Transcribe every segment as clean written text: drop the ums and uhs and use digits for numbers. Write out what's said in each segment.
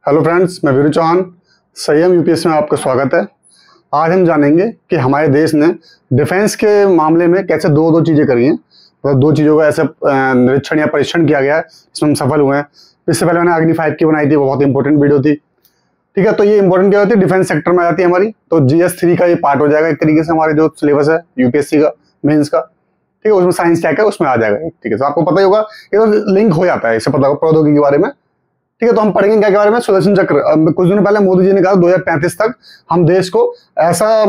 Hello friends, मैं वीरू चौहान। संयम UPSC में आपका स्वागत है। आज हम जानेंगे कि हमारे देश ने डिफेंस के मामले में कैसे दो चीज़ें करी हैं। मतलब दो चीज़ों का ऐसे निरीक्षण या परीक्षण किया गया है, इसमें हम सफल हुए हैं। इससे पहले मैंने अग्नि 5 की बनाई थी, वो बहुत इंपॉर्टेंट वीडियो थी। ठीक है, तो ये इंपॉर्टेंट क्या होती है, डिफेंस सेक्टर में आ जाती है हमारी। तो GS3 का ये पार्ट हो जाएगा एक तरीके से, हमारे जो सिलेबस है यूपीएससी का मेंस का। ठीक है, उसमें साइंस क्या है उसमें आ जाएगा। ठीक है, तो आपको पता ही होगा, ये तो लिंक हो जाता है, इससे पता होगा प्रौद्योगिकी के बारे में। ठीक है, तो हम पढ़ेंगे क्या के बारे में, सुदर्शन चक्र। कुछ दिनों पहले मोदी जी ने कहा 2035 तक हम देश को ऐसा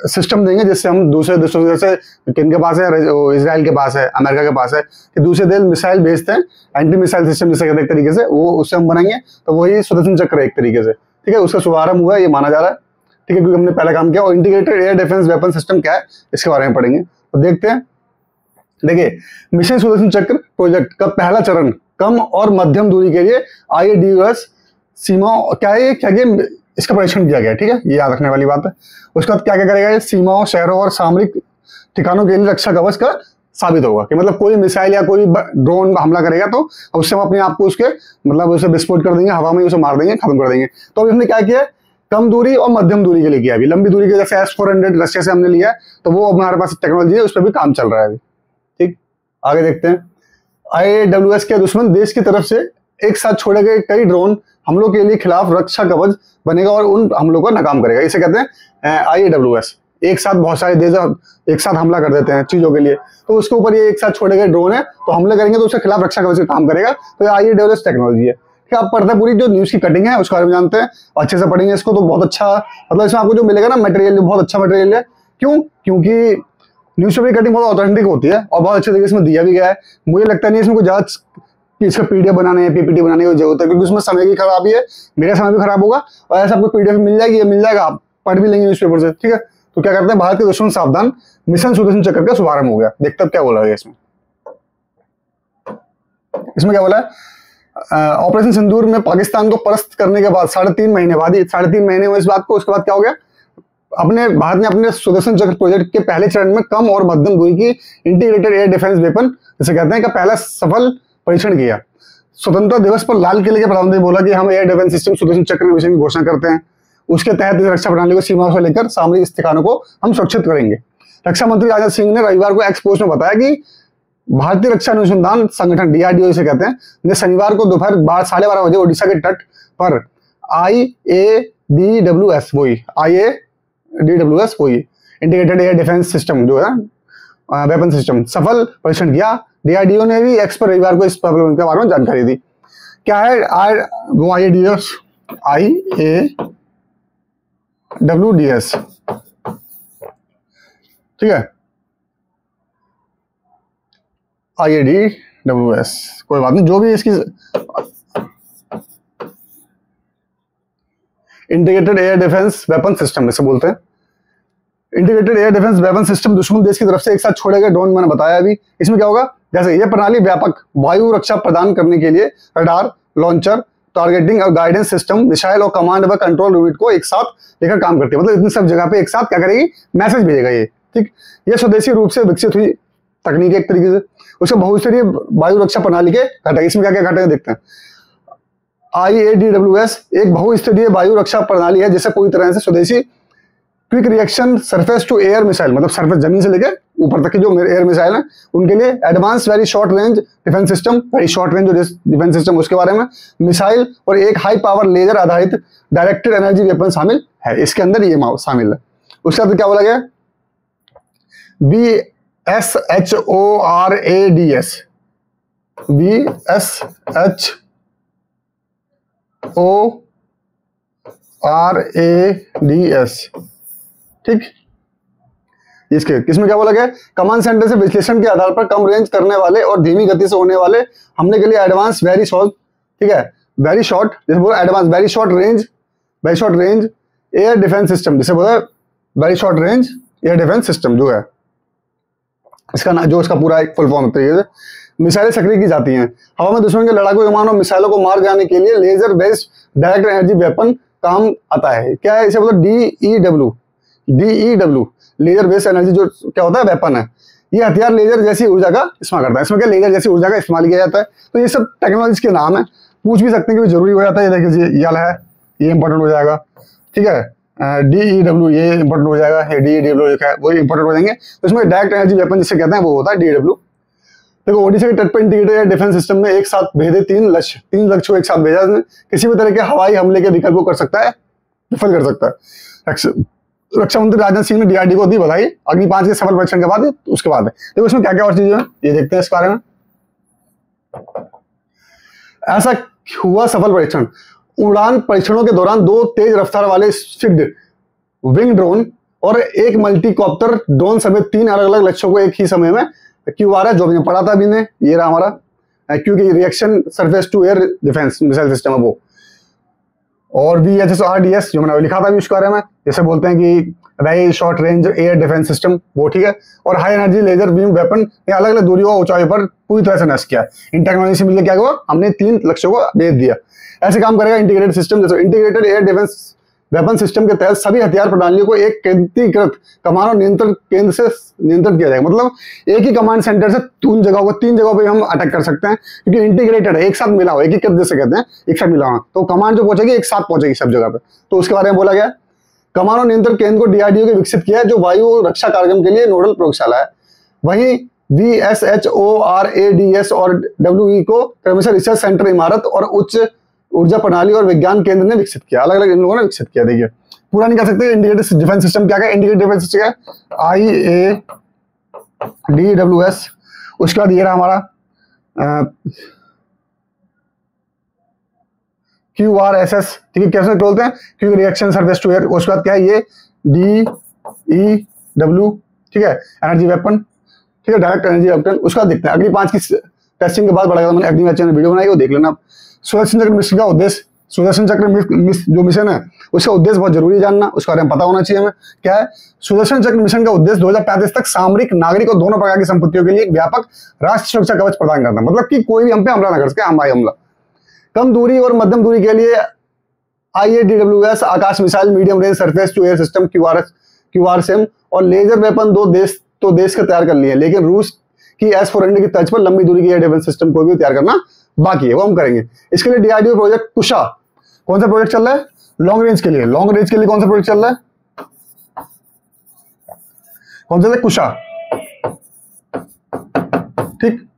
सिस्टम देंगे जिससे हम दूसरे देशों, जैसे किनके पास है, इजराइल के पास है, अमेरिका के पास है, कि दूसरे देश मिसाइल भेजते हैं, एंटी मिसाइल सिस्टम जिसे कहते हैं एक तरीके से, वो उससे हम बनाएंगे। तो वही सुदर्शन चक्र है एक तरीके से। ठीक है, उसका शुभारंभ हुआ है, ये माना जा रहा है। ठीक है, क्योंकि हमने पहले काम किया। और integrated air defence weapon system क्या है, इसके बारे में पढ़ेंगे। तो देखते हैं। देखिए, मिशन सुदर्शन चक्र प्रोजेक्ट का पहला चरण कम और मध्यम दूरी के लिए IADUS सीमा क्या है, क्या ये इसका परीक्षण किया गया। ठीक है, ये याद रखने वाली बात है। उसके बाद क्या क्या करेगा, ये सीमाओं, शहरों और सामरिक ठिकानों के लिए रक्षा कवच का साबित होगा। कि मतलब कोई मिसाइल या कोई ड्रोन हमला करेगा तो उससे हम अपने आप को उसके उसे विस्फोट कर देंगे, हवा में उसे मार देंगे, खत्म कर देंगे। तो अभी हमने क्या किया, कम दूरी और मध्यम दूरी के लिए किया। अभी लंबी दूरी के जैसे S-400 रशिया से हमने लिया है, तो वो हमारे पास टेक्नोलॉजी है, उस पर भी काम चल रहा है अभी। ठीक, आगे देखते हैं। IAWS के दुश्मन देश की तरफ से एक साथ छोड़े गए कई ड्रोन हमलों के लिए खिलाफ रक्षा कवच बनेगा और उन हमलों को नाकाम करेगा। इसे कहते हैं IAWS। एक साथ बहुत सारे देश एक साथ हमला कर देते हैं चीजों के लिए, तो उसके ऊपर ये एक साथ छोड़े गए ड्रोन है, तो हमले करेंगे तो उसके खिलाफ रक्षा कवच का काम करेगा। तो ये IAWS टेक्नोलॉजी है। ठीक है, आप पढ़ते हैं पूरी जो न्यूज की कटिंग है उसके बारे में जानते हैं, अच्छे से पढ़ेंगे इसको तो बहुत अच्छा, मतलब इसमें आपको जो मिलेगा ना मटेरियल, बहुत अच्छा मटेरियल है। क्यों? क्योंकि न्यूज़पेपर की कटिंग बहुत ऑथेंटिक होती है और बहुत अच्छे तरीके से दिया भी गया है। मुझे लगता नहीं इसमें कोई ज्यादा इसका PDF बनाने, PPT बनाने की जरूरत है, क्योंकि उसमें समय की खराबी है, मेरा समय भी खराब होगा। और ऐसा आपको PDF मिल जाएगी, ये मिल जाएगा, आप पढ़ भी लेंगे न्यूज़पेपर से। ठीक है, तो क्या करते हैं, भारत के दुश्मन सावधान, मिशन सुदर्शन चक्र का शुभारंभ हो गया। देखते क्या बोला है इसमें। इसमें क्या बोला है, ऑपरेशन सिंदूर में पाकिस्तान को परास्त करने के बाद 3.5 महीने बाद, 3.5 महीने हुए इस बात को, उसके बाद क्या हो गया, अपने भारत ने अपने सुदर्शन चक्र प्रोजेक्ट के पहले चरण में कम और मध्यम दूरी की इंटीग्रेटेड एयर डिफेंस वेपन जिसे कहते हैं का पहला सफल परीक्षण किया। स्वतंत्रता दिवस पर लाल किले के प्रधानमंत्री बोला कि हम एयर डिफेंस सिस्टम सुदर्शन चक्र के विषय की घोषणा करते हैं। उसके तहत इस रक्षा प्रणाली को सीमाओं से लेकर सामरिक ठिकानों को हम सुरक्षित करेंगे। रक्षा मंत्री राजनाथ सिंह ने रविवार को एक्स पोस्ट में बताया कि भारतीय रक्षा अनुसंधान संगठन DRDO इसे कहते हैं ने शनिवार को दोपहर 12:30 बजे ओडिशा के तट पर IADWS वही इंटीग्रेटेड एयर डिफेंस सिस्टम जो है वेपन सिस्टम सफल परीक्षण किया। DRDO ने भी एक्स पर रविवार को इस के बारे में जानकारी दी। क्या है वो IADWS? ठीक है, IADWS कोई बात नहीं, जो भी इसकी integrated air defence weapon system इसे बोलते हैं। Integrated air defence weapon system दुश्मन देश की तरफ से एक साथ छोड़े गए ड्रोन, मैंने बताया अभी। इसमें क्या होगा, जैसे यह प्रणाली व्यापक वायु रक्षा प्रदान करने के लिए रडार, लॉन्चर, टारगेटिंग और गाइडेंस सिस्टम, मिसाइल और कमांड व कंट्रोल यूनिट को एक साथ लेकर काम करती है। मतलब इतनी सब जगह पे एक साथ क्या करेगी, मैसेज भेजेगा ये। ठीक, ये स्वदेशी रूप से विकसित हुई तकनीक एक तरीके से। उसके बहुस्तरीय वायु रक्षा प्रणाली के घटक, इसमें क्या क्या घटक देखते हैं। IADWS एक बहुस्तरीय वायु रक्षा प्रणाली है जिसे पूरी तरह से स्वदेशी quick reaction surface to air missile, मतलब सरफेस जमीन से लेकर ऊपर तक की जो एयर मिसाइल है उनके लिए, advance very short range defence system, very short range जो डिफेंस सिस्टम उसके बारे में, मिसाइल और एक हाई पावर लेजर आधारित डायरेक्टेड एनर्जी वेपन शामिल है। इसके अंदर ये शामिल है। उसके बाद क्या बोला गया, BSHORADS। ठीक, इसके इसमें क्या बोला गया, कमांड सेंटर से विश्लेषण के आधार पर कम रेंज करने वाले और धीमी गति से होने वाले हमले के लिए एडवांस वेरी शॉर्ट, ठीक है, वेरी शॉर्ट जैसे बोला advance very short range air defence system, जिसे बोला very short range air defence system जो है इसका जो इसका पूरा एक फुल फॉर्म तरीके से। मिसाइलें सक्रिय की जाती हैं हवा में दुश्मन के लड़ाकू विमानों मिसाइलों को मार जाने के लिए laser based direct energy weapon काम आता है। क्या है इसे बोला, DEW लेजर बेस्ड एनर्जी जो क्या होता है वेपन है। ये हथियार लेजर जैसी ऊर्जा का इस्तेमाल करता है। इसमें क्या लेजर जैसी ऊर्जा का इस्तेमाल किया जाता है। तो ये सब टेक्नोलॉजी के नाम है। पूछ भी सकते हैं कि जरूरी हो जाता है। ये देखिए ये वाला है, ये इंपॉर्टेंट हो जाएगा, ठीक है। DEW ये इंपॉर्टेंट हो जाएगा, ये DEW लिखा है वो इंपॉर्टेंट हो जाएंगे। तो इसमें डायरेक्ट एनर्जी वेपन जिसे कहते हैं वो होता है DEW। देखो ओडिशा के तट पर इंटीग्रेटेड डिफेंस सिस्टम में एक साथ भेजे 3 लक्ष्य को एक साथ भेजा, इसमें किसी भी तरह के हवाई हमले के विकल्प को कर सकता है, विफल कर सकता है। रक्षा मंत्री राजनाथ सिंह ने DRDO को दी बधाई अग्नि 5 के सफल परीक्षण के बाद। उसके बाद देखो इसमें क्या क्या और चीजें हैं ये देखते हैं इस बारे में। ऐसा हुआ सफल परीक्षण, उड़ान परीक्षणों के दौरान 2 तेज रफ्तार वाले फिक्स्ड विंग ड्रोन और एक मल्टीकॉप्टर ड्रोन समेत 3 अलग अलग लक्ष्यों को एक ही समय में QRS, जो भी पढ़ा था अभी ने, ये रहा हमारा क्योंकि reaction surface to air defence missile system है वो, और VHSRDS जो मैंने लिखा था अभी उसके बारे में, जैसे बोलते हैं कि very short range air defence system वो, ठीक है। और high energy laser beam weapon, ये अलग अलग दूरियों और ऊंचाई पर पूरी तरह से नष्ट किया। इन टेक्नोलॉजी से मिलकर क्या हुआ, हमने 3 लक्ष्यों को भेज दिया। ऐसे काम करेगा इंटीग्रेटेड सिस्टम, जैसे integrated air defence weapon system के तहत सभी हथियार प्रणालियों को एक केंद्रीकृत कमान और नियंत्रण केंद्र से नियंत्रित किया जाएगा। मतलब एक ही कमांड सेंटर से 3 जगहों पे हम अटैक कर सकते हैं, क्योंकि इंटीग्रेटेड है, एक साथ मिला हुआ, एकीकृत जैसे कहते हैं, एक साथ मिला हुआ, तो कमांड जो पहुंचेगी एक साथ पहुंचेगी सब जगह पे। तो उसके बारे में बोला गया। कमान और नियंत्रण केंद्र को DRDO के विकसित किया है, जो वायु रक्षा कार्यक्रम के लिए नोडल प्रयोगशाला है। वहीं VSHORADS और WE को क्रमशः रिसर्च सेंटर इमारत और उच्च ऊर्जा प्रणाली और विज्ञान केंद्र ने विकसित किया, अलग अलग इन लोगों ने विकसित किया। देखिए पूरा नहीं कर सकते। इंटीग्रेटेड डिफेंस सिस्टम क्या है, इंटीग्रेटेड डिफेंस सिस्टम क्या है, IADWS। उसके बाद ये रहा हमारा QRSS, ठीक है, कैसे बोलते हैं, क्योंकि रिएक्शन सरफेस टू एयर। उसके बाद क्या है, ये DEW, ठीक है, एनर्जी वेपन, ठीक है, डायरेक्ट एनर्जी वेपन। उसके बाद देखते हैं अगली 5 की टेस्टिंग के बाद बढ़ेगा। मैंने अग्नि मैच वीडियो बनाई, वो देख लेना। सुदर्शन चक्र मिशन का उद्देश्य, सुदर्शन चक्र जो मिशन है उसका उद्देश्य बहुत जरूरी है जानना, उसके बारे में पता होना चाहिए हमें। क्या है, सुदर्शन चक्र मिशन का उद्देश्य 2035 तक सामरिक, नागरिक और दोनों प्रकार की संपत्तियों के लिए व्यापक राष्ट्रीय सुरक्षा कवच प्रदान करना। मतलब कि कोई भी हम पे हमला ना कर सके, हमारी हमला। कम दूरी और मध्यम दूरी के लिए IADWS Akash missile, medium range surface to air system QRSAM और लेजर वेपन दो देश के तैयार कर लिए, लेकिन रूस की S-400 की तर्ज पर लंबी दूरी की एयर डिफेंस सिस्टम को भी तैयार करना बाकी है, वो हम करेंगे। इसके लिए DRDO प्रोजेक्ट कुशा, कौन सा प्रोजेक्ट चल रहा है, लॉन्ग रेंज के लिए कौन सा प्रोजेक्ट चल रहा है, कौन सा, कुशा, ठीक।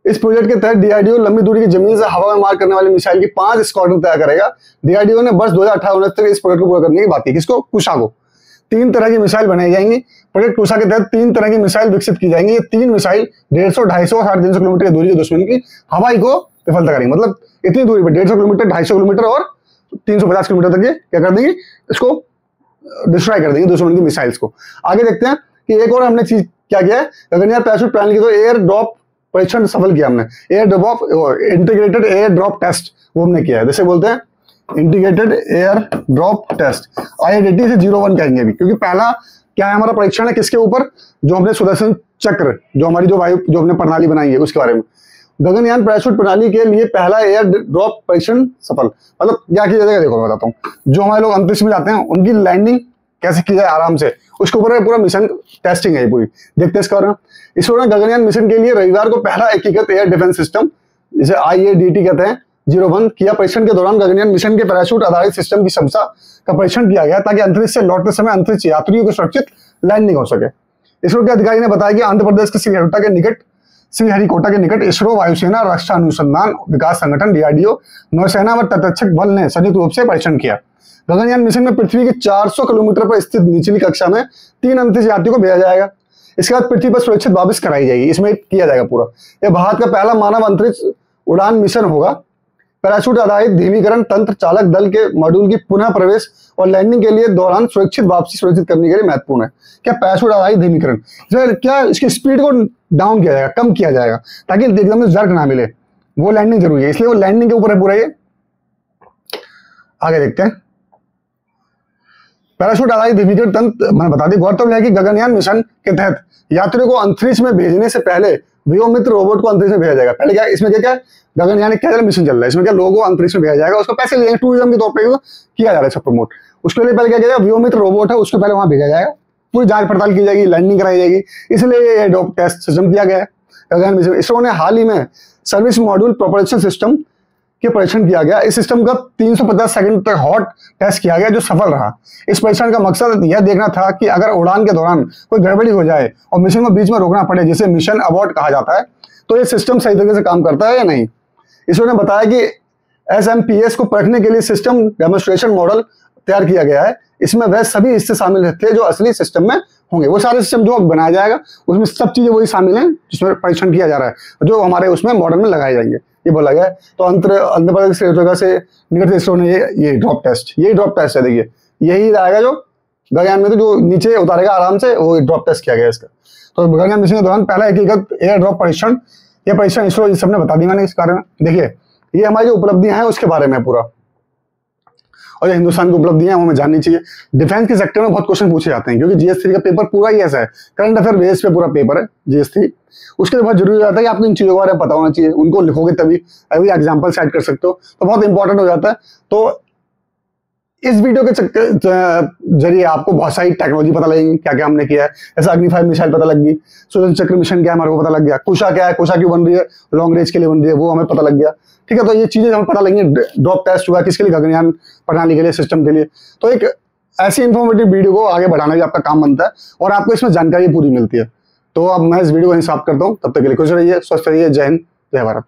इस प्रोजेक्ट के तहत DRDO लंबी दूरी की जमीन से हवा में मार करने वाली मिसाइल की 5 स्क्वाड्रन तैयार करेगा। DRDO ने वर्ष 2018-19 तक इस प्रोजेक्ट को पूरा करने की बात की। किसको, कुशा को। 3 तरह की मिसाइल बनाई जाएंगी। प्रोजेक्ट कुशा के तहत 3 तरह की मिसाइल विकसित की जाएंगी। ये 3 मिसाइल 150, 250 और 350 किलोमीटर की दूरी के दुश्मन की हवाई को विफलता करेंगे। मतलब इतनी दूरी पर 150 किलोमीटर, 250 किलोमीटर और 350 किलोमीटर तक ये क्या कर देंगे, इसको डिस्ट्रॉय कर देंगे दुश्मन की मिसाइल्स को। आगे देखते हैं कि एक और हमने चीज क्या किया है, गगनयान पैराशूट प्रणाली की तो एयर ड्रॉप परीक्षण सफल किया हमने। Air drop integrated air drop test वो हमने किया है, जैसे बोलते हैं integrated air drop test, IADT से 01 कहेंगे अभी, क्योंकि पहला क्या है हमारा परीक्षण है किसके ऊपर, जो हमने सुदर्शन चक्र, जो हमारी जो वायु जो हमने प्रणाली बनाई है उसके बारे में। गगनयान पैराशूट प्रणाली के लिए पहला एयर ड्रॉप परीक्षण सफल। मतलब क्या किया जाएगा, देखो मैं बताता हूँ। जो हमारे लोग अंतरिक्ष में जाते हैं उनकी लैंडिंग कैसे की जाए आराम से, उसके ऊपर पूरा मिशन टेस्टिंग है पूरी, देखते हैं इसके बारे में। इस दौरान गगनयान मिशन के लिए रविवार को पहला एकीकृत एयर डिफेंस सिस्टम, जिसे IADT कहते हैं, 01 किया। परीक्षण के दौरान गगनयान मिशन के पैराशूट आधारित सिस्टम की क्षमता का परीक्षण किया गया, ताकि अंतरिक्ष से लौटते समय अंतरिक्ष यात्रियों को सुरक्षित लैंडिंग हो सके। इसरो के अधिकारी ने बताया कि आंध्र प्रदेश के श्रीहरिकोटा के निकट इसरो, वायुसेना, रक्षा अनुसंधान विकास संगठन DRDO, नौसेना व तटरक्षक बल ने संयुक्त रूप से परीक्षण किया। गगनयान मिशन में पृथ्वी के 400 किलोमीटर पर स्थित निचली कक्षा में 3 अंतरिक्ष यात्रियों को भेजा जाएगा। इसके बाद पृथ्वी पर सुरक्षित वापस कराई जाएगी, इसमें किया जाएगा पूरा। यह भारत का पहला मानव अंतरिक्ष उड़ान मिशन होगा। पैराशूट आधारित धीमीकरण तंत्र चालक दल के मॉड्यूल की पुनः प्रवेश और लैंडिंग के लिए दौरान सुरक्षित वापसी सुरक्षित करने के लिए महत्वपूर्ण है। क्या पैराशूट आधारित धीमीकरण, क्या इसकी स्पीड को डाउन किया जाएगा, कम किया जाएगा, ताकि एकदम जर्क ना मिले, वो लैंडिंग जरूरी है, इसलिए वो लैंडिंग के ऊपर है पूरा ये। आगे देखते हैं पैराशूट आधारित धीमीकरण तंत्र मैंने बता दी। गौरतलब है कि गगनयान मिशन के तहत यात्रियों को अंतरिक्ष में भेजने से पहले व्योममित्र रोबोट को अंतरिक्ष में भेजा जाएगा। पहले क्या इसमें क्या गगनयान क्या मिशन चल रहा है, इसमें क्या लोगों को अंतरिक्ष में भेजा जाएगा, उसको पैसे लेंगे टूरिज्म के तौर पर किया जा रहा है प्रमोट। उसके लिए पहले क्या किया जाएगा, व्योममित्र रोबोट है उसको पहले वहां भेजा जाएगा, पूरी जांच पड़ताल की जाएगी, लैंडिंग कराई जाएगी, इसलिए ये ड्रॉप टेस्ट सिस्टम किया गया है गगनयान मिशन। इसरो ने हाल ही में सर्विस मॉड्यूल प्रोपल्शन सिस्टम ये परीक्षण किया गया। इस सिस्टम का 350 सेकंड तक हॉट टेस्ट किया गया जो सफल रहा। इस परीक्षण का मकसद यह देखना था कि अगर उड़ान के दौरान कोई गड़बड़ी हो जाए और मिशन को बीच में रोकना पड़े, जिसे मिशन अबॉर्ट कहा जाता है, तो ये सिस्टम सही तरीके से काम करता है या नहीं। इसरो ने बताया कि SMPS को परखने के लिए सिस्टम डेमोन्स्ट्रेशन मॉडल तैयार किया गया है। इसमें वह सभी हिस्से शामिल थे जो असली सिस्टम में होंगे। वो सारे सिस्टम जो बनाया जाएगा उसमें सब चीजें वही शामिल हैं जिसमें परीक्षण किया जा रहा है, जो हमारे उसमें मॉडल में लगाए जाएंगे, ये बोला गया है। तो आंध्र प्रदेश से निकट इसरो ने ये ड्रॉप टेस्ट, यही ड्रॉप टेस्ट है। देखिए यही रहेगा जो गगनयान में तो जो नीचे उतारेगा आराम से, वो ड्रॉप टेस्ट किया गया इसका। तो गगनयान मिशन के दौरान पहला एकीकृत एयर ड्रॉप परीक्षण, ये परीक्षण इसरो इस सबने बता दी मैंने इस बारे में। देखिए ये हमारी जो उपलब्धियां हैं उसके बारे में पूरा, और ये हिंदुस्तान की उपलब्धियां हमें जाननी चाहिए। डिफेंस के सेक्टर में बहुत क्वेश्चन पूछे जाते हैं, क्योंकि GS3 का पेपर पूरा ही ऐसा है, करंट अफेयर बेस पे पूरा पेपर है GS3। उसके लिए बहुत जरूरी हो जाता है कि आपको इन चीजों के बारे में पता होना चाहिए, उनको लिखोगे तभी अभी एग्जाम्पल सेट कर सकते हो, तो बहुत इंपॉर्टेंट हो जाता है। तो इस वीडियो के जरिए आपको बहुत सारी टेक्नोलॉजी पता लगेगी, क्या क्या हमने किया है। जैसे अग्नि 5 मिसाइल पता लग गई, सुदर्शन चक्र मिशन क्या है हमारे को पता लग गया, कुशा क्या है, कुशा क्यों बन रही है, लॉन्ग रेंज के लिए बन रही है, वो हमें पता लग गया। ठीक है, तो ये चीजें हमें पता लगेंगी। ड्रॉप टेस्ट हुआ किसके लिए, गगनयान प्रणाली के लिए, सिस्टम के लिए। तो एक ऐसी इंफॉर्मेटिव वीडियो को आगे बढ़ाना भी आपका काम बनता है और आपको इसमें जानकारी पूरी मिलती है। तो अब मैं इस वीडियो को समाप्त करता हूँ, तब तक के लिए खुश रहिए, स्वस्थ रहिए। जय हिंद, जय भारत।